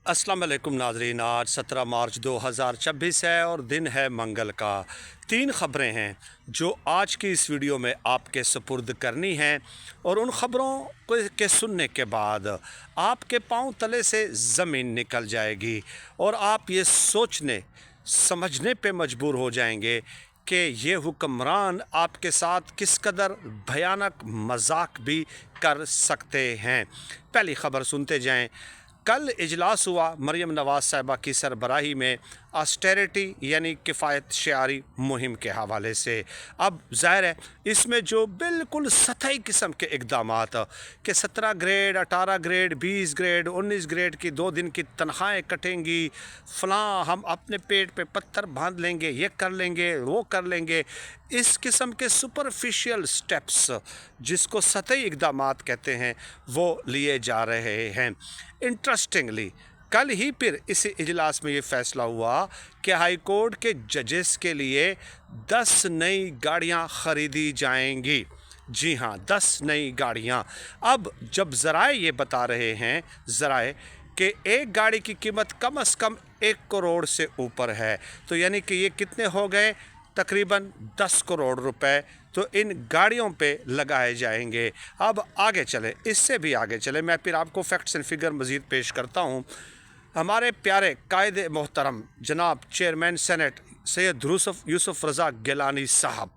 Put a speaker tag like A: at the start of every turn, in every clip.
A: अस्सलाम वालेकुम नाजरीन। आज 17 मार्च 2026 है और दिन है मंगल का। 3 ख़बरें हैं जो आज की इस वीडियो में आपके सुपुर्द करनी हैं और उन ख़बरों के सुनने के बाद आपके पांव तले से ज़मीन निकल जाएगी और आप ये सोचने समझने पे मजबूर हो जाएंगे कि ये हुक्मरान आपके साथ किस कदर भयानक मजाक भी कर सकते हैं। पहली ख़बर सुनते जाएं। कल इजलास हुआ मरियम नवाज़ साहिबा की सरबराही में ऑस्टेरिटी यानी किफ़ायत शियारी मुहिम के हवाले से। अब ज़ाहिर है इसमें जो बिल्कुल सतही किस्म के इक़दामात कि 17 ग्रेड 18 ग्रेड 20 ग्रेड 19 ग्रेड की 2 दिन की तनख्वाहें कटेंगी, फ़लाँ हम अपने पेट पे पत्थर बांध लेंगे, ये कर लेंगे वो कर लेंगे, इस किस्म के सुपरफिशियल स्टेप्स जिसको सतही इक़दामात कहते हैं वो लिए जा रहे हैं। इंटरेस्टिंगली कल ही फिर इस इजलास में ये फ़ैसला हुआ कि हाई कोर्ट के जजेस के लिए 10 नई गाड़ियां ख़रीदी जाएंगी। जी हाँ, 10 नई गाड़ियां। अब जब ज़राए ये बता रहे हैं ज़राए कि एक गाड़ी की कीमत कम से कम 1 करोड़ से ऊपर है, तो यानी कि ये कितने हो गए, तकरीबन 10 करोड़ रुपए तो इन गाड़ियों पे लगाए जाएंगे। अब आगे चले, इससे भी आगे चले, मैं फिर आपको फैक्ट्स एंड फिगर मज़ीद पेश करता हूँ। हमारे प्यारे कायदे मोहतरम जनाब चेयरमैन सेनेट सैयद यूसुफ रज़ा गिलानी साहब,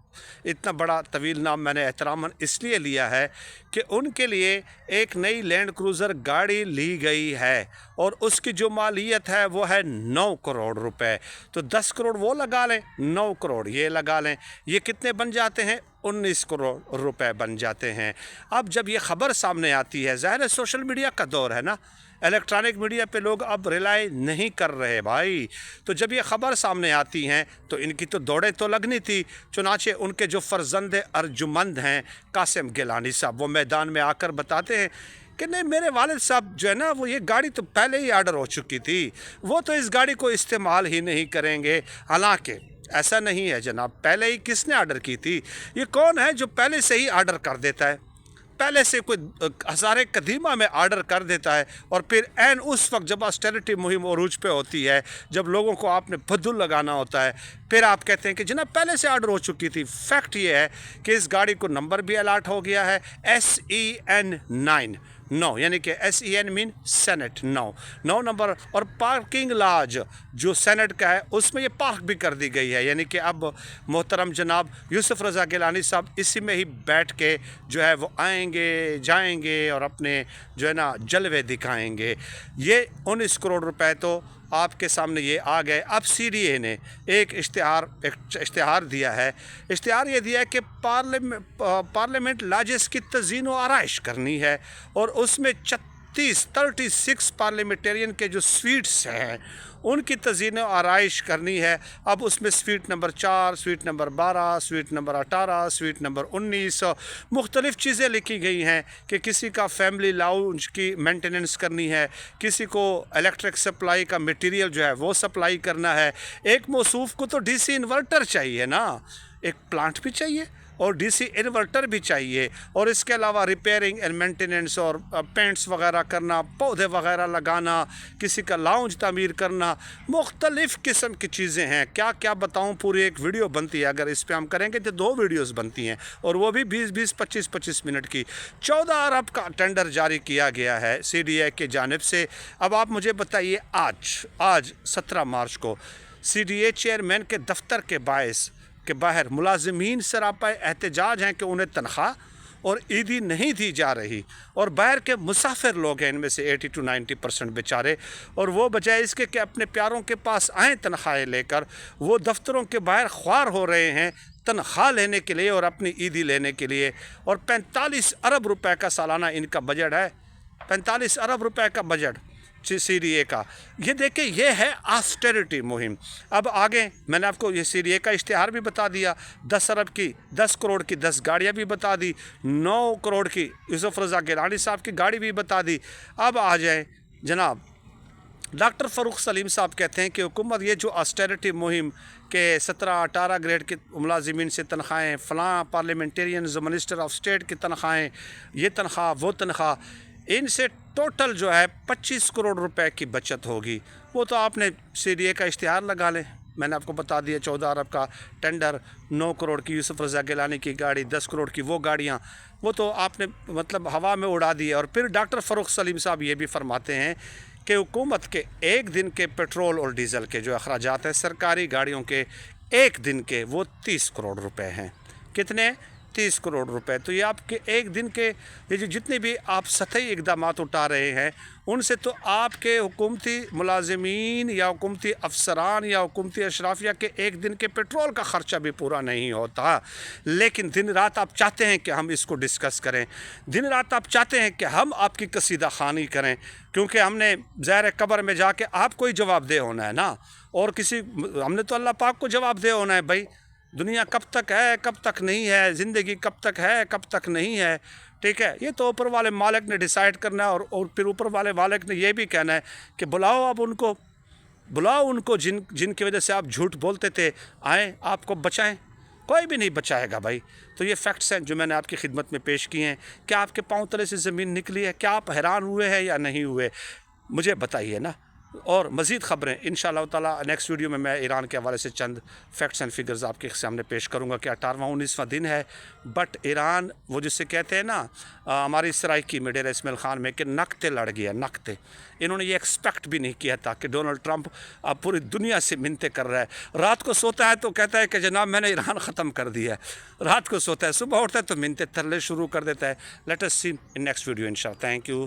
A: इतना बड़ा तवील नाम मैंने एहतरामन इसलिए लिया है कि उनके लिए एक नई लैंड क्रूज़र गाड़ी ली गई है और उसकी जो मालियत है वो है 9 करोड़ रुपए। तो 10 करोड़ वो लगा लें, 9 करोड़ ये लगा लें, ये कितने बन जाते हैं, 19 करोड़ रुपए बन जाते हैं। अब जब ये ख़बर सामने आती है, ज़ाहिर है सोशल मीडिया का दौर है ना, इलेक्ट्रॉनिक मीडिया पे लोग अब रिलाई नहीं कर रहे भाई, तो जब ये ख़बर सामने आती हैं तो इनकी तो दौड़ें तो लगनी थी। चुनाचे उनके जो फ़र्जंद अर्जुमंद हैं कासिम गिलानी साहब, वो मैदान में आकर बताते हैं कि नहीं, मेरे वालिद साहब जो है ना, वो ये गाड़ी तो पहले ही आर्डर हो चुकी थी, वो तो इस गाड़ी को इस्तेमाल ही नहीं करेंगे। हालांकि ऐसा नहीं है जनाब, पहले ही किसने आर्डर की थी? ये कौन है जो पहले से ही आर्डर कर देता है, पहले से कोई हज़ारे कदीमा में आर्डर कर देता है और फिर एन उस वक्त जब ऑस्टेरिटी मुहिम अरूज पे होती है, जब लोगों को आपने बदुल लगाना होता है, फिर आप कहते हैं कि जनाब पहले से आर्डर हो चुकी थी। फैक्ट ये है कि इस गाड़ी को नंबर भी अलाट हो गया है, SEN 9, यानी कि SEN मीन सेनेट 9 नंबर, और पार्किंग लाज जो सेनेट का है उसमें ये पार्क भी कर दी गई है, यानी कि अब मोहतरम जनाब यूसुफ रज़ा गिलानी साहब इसी में ही बैठ के जो है वो आएंगे जाएंगे और अपने जो है ना जलवे दिखाएंगे। ये 19 करोड़ रुपए तो आपके सामने ये आ गए। अब CDA ने एक इश्तिहार दिया है। इश्तिहार ये दिया है कि पार्लियामेंट लाजिस की तज़ीन व आराइश करनी है और उसमें 36 पार्लियामेंटेरियन के जो स्वीट्स हैं उनकी तज़ीन व आराइश करनी है। अब उसमें sweet number 4, sweet number 12, sweet number 18, sweet number 19 मुख्तलिफ़ चीज़ें लिखी गई हैं कि किसी का फैमिली लाउंज की मेंटेनेंस करनी है, किसी को इलेक्ट्रिक सप्लाई का मटेरियल जो है वो सप्लाई करना है। एक मौसूफ़ को तो DC इन्वर्टर चाहिए ना, एक प्लांट भी चाहिए और DC इन्वर्टर भी चाहिए, और इसके अलावा रिपेयरिंग एंड मेंटेनेंस और पेंट्स वगैरह करना, पौधे वगैरह लगाना, किसी का लाउंज तामीर करना, मुख्तलिफ़ किस्म की चीज़ें हैं। क्या क्या बताऊं, पूरी एक वीडियो बनती है, अगर इस पर हम करेंगे तो 2 वीडियोस बनती हैं और वो भी 20-20 25-25 मिनट की। 14 अरब का टेंडर जारी किया गया है CDA की जानिब से। अब आप मुझे बताइए, आज 17 मार्च को CDA चेयरमैन के दफ्तर के बायस के बाहर मुलाजिमीन सरापा एहतजाज हैं कि उन्हें तनख्वाह और ईदी नहीं दी जा रही, और बाहर के मुसाफिर लोग हैं, इनमें से 80 to 90% बेचारे, और वो बजाय इसके कि अपने प्यारों के पास आएँ तनख्वाहें लेकर, वो दफ्तरों के बाहर ख्वार हो रहे हैं तनख्वाह लेने के लिए और अपनी ईदी लेने के लिए। और 45 अरब रुपए का सालाना इनका बजट है, 45 अरब रुपए का बजट CDA का। ये देखें, ये है ऑस्टेरिटी मुहिम। अब आगे मैंने आपको ये CDA का इश्तिहार भी बता दिया, 10 करोड़ की 10 गाड़ियाँ भी बता दी, 9 करोड़ की यूसुफ रज़ा गिलानी साहब की गाड़ी भी बता दी। अब आ जाए जनाब, डॉक्टर फ़ारूक सलीम साहब कहते हैं कि हुकूमत ये जो ऑस्टेरिटी मुहिम के 17-18 ग्रेड के मुलाजिमीन से तनख्वाहें, फ़लाँ पार्लियामेंटेरियन मिनिस्टर ऑफ स्टेट की तनख्वाहें, ये तनख्वाह वो तनख्वाह, इनसे ٹوٹل جو ہے 25 کروڑ روپے کی بچت ہوگی. وہ تو آپ نے CDA کا اشتہار لگا لیں. میں نے آپ کو بتا دیا 14 ارب کا ٹینڈر, 9 کروڑ کی یوسف رضا گیلانی کی گاڑی, 10 کروڑ کی وہ گاڑیاں, وہ تو آپ نے مطلب ہوا میں اڑا دی ہے. اور پھر ڈاکٹر فروخ سلیم صاحب یہ بھی فرماتے ہیں کہ حکومت کے ایک دن کے پیٹرول اور ڈیزل کے جو اخراجات ہیں سرکاری گاڑیوں کے ایک دن کے, وہ 30 کروڑ روپے ہیں. کتنے؟ 30 کروڑ روپے. تو یہ آپ کے ایک دن کے یہ جو جتنے بھی آپ سطحی اقدامات اٹھا رہے ہیں ان سے تو آپ کے حکومتی ملازمین یا حکومتی افسران یا حکومتی اشرافیہ کے ایک دن کے پیٹرول کا خرچہ بھی پورا نہیں ہوتا. لیکن دن رات آپ چاہتے ہیں کہ ہم اس کو ڈسکس کریں, دن رات آپ چاہتے ہیں کہ ہم آپ کی قصیدہ خوانی کریں, کیونکہ ہم نے زہر قبر میں جا کے آپ کو ہی جواب دہ ہونا ہے نا, اور کسی ہم نے تو اللہ پاک کو جواب دہ ہونا ہے. بھائی دنیا کب تک ہے, کب تک نہیں ہے, زندگی کب تک ہے, کب تک نہیں ہے, ٹھیک ہے. یہ تو اوپر والے مالک نے ڈیسائیڈ کرنا ہے, اور پھر اوپر والے مالک نے یہ بھی کہنا ہے کہ بلاؤ اب ان کو, بلاؤ ان کو جن کی وجہ سے آپ جھوٹ بولتے تھے, آئیں آپ کو بچائیں. کوئی بھی نہیں بچائے گا بھائی. تو یہ فیکٹس ہیں جو میں نے آپ کی خدمت میں پیش کی ہیں. کیا آپ کے پاؤں تلے سے زمین نکلی ہے؟ کیا آپ حیران ہوئے ہیں یا نہیں ہوئے؟ مجھے بتائیے نا. اور مزید خبریں انشاءاللہ تعالی نیکسٹ ویڈیو میں ایران کے حوالے سے چند فیکٹس اینڈ فگرز آپ کے سامنے پیش کروں گا کہ 18واں 19واں دن ہے, بٹ ایران وہ جسے کہتے ہیں نا ہماری سرائکی میں ڈیرہ اسماعیل خان میں کہ نقطے لڑ گیا, نقطے. انہوں نے یہ ایکسپیکٹ بھی نہیں کیا تھا کہ ڈونلڈ ٹرمپ اب پوری دنیا سے منتیں کر رہا ہے. رات کو سوتا ہے تو کہتا ہے کہ جناب میں نے ایران ختم کر دیا ہے, رات کو سوتا ہے, صبح اٹھتا ہے تو منتیں ترلے شروع کر دیتا ہے. Let's see in next video انشاءاللہ. Thank you.